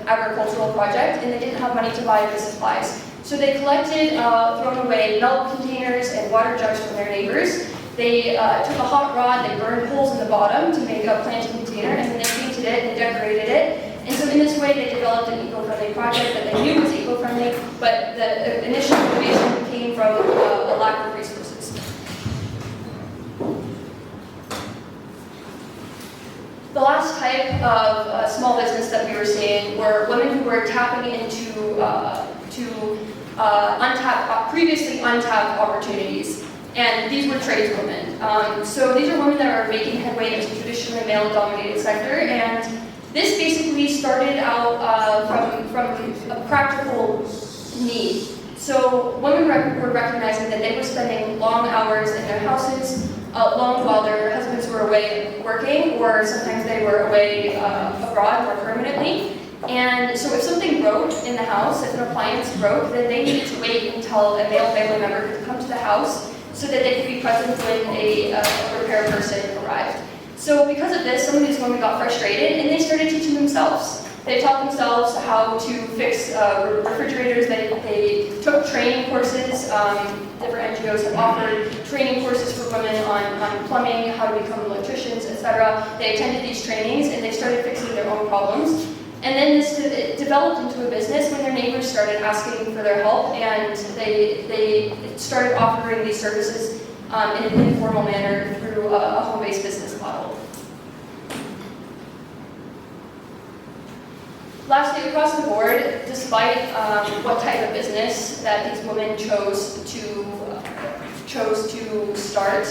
agricultural project, and they didn't have money to buy the supplies. So they collected thrown away milk containers and water jugs from their neighbors. They took a hot rod, they burned holes in the bottom to make a planting container, and then they painted it and decorated it. And so in this way, they developed an eco-friendly project that they knew was eco-friendly, but the initial motivation came from a lack of resources. The last type of small business that we were seeing were women who were tapping into previously untapped opportunities. And these were tradeswomen. So these are women that are making headway into the traditionally male-dominated sector, and this basically started out from a practical need. So women were recognizing that they were spending long hours in their houses, alone while their husbands were away working, or sometimes they were away abroad more permanently. And so if something broke in the house, if an appliance broke, then they needed to wait until a male family member could come to the house so that they could be present when a repair person arrived. So because of this, some of these women got frustrated and they started teaching themselves. They taught themselves how to fix refrigerators. They took training courses. Different NGOs have offered training courses for women on plumbing, how to become electricians, etc. They attended these trainings and they started fixing their own problems. And then it developed into a business when their neighbors started asking for their help, and they started offering these services in an informal manner through a home-based business model. Lastly, across the board, despite what type of business that these women chose to start,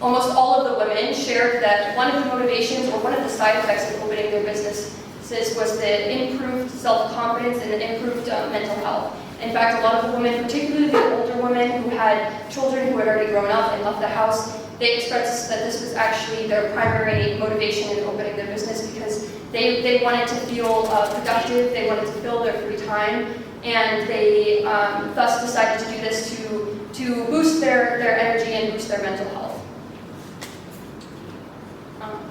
almost all of the women shared that one of the motivations or one of the side effects of opening their businesses was the improved self-confidence and the improved mental health. In fact, a lot of the women, particularly the older women who had children who had already grown up and left the house, they expressed that this was actually their primary motivation in opening their business because they wanted to feel productive, they wanted to fill their free time, and they thus decided to do this to boost their energy and boost their mental health.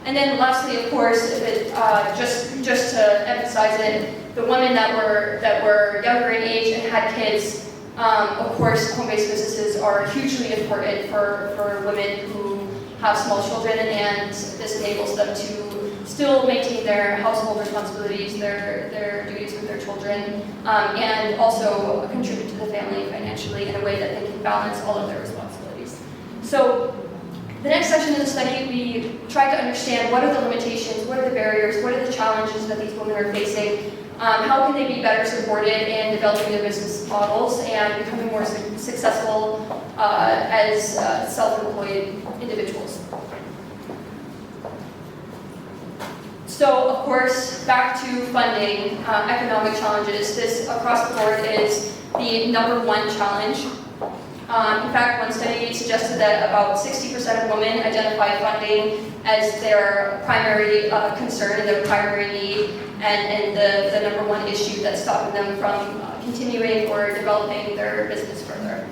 And then lastly, of course, just to emphasize it, the women that were younger in age and had kids, of course, home-based businesses are hugely important for women who have small children, and this enables them to still maintain their household responsibilities, their duties with their children, and also contribute to the family financially in a way that they can balance all of their responsibilities. So the next section of the study, we tried to understand what are the limitations, what are the barriers, what are the challenges that these women are facing, how can they be better supported in developing their business models and becoming more successful as self-employed individuals. So, of course, back to funding, economic challenges. This, across the board, is the #1 challenge. In fact, one study suggested that about 60% of women identify funding as their primary concern and their primary need, and the #1 issue that's stopping them from continuing or developing their business further.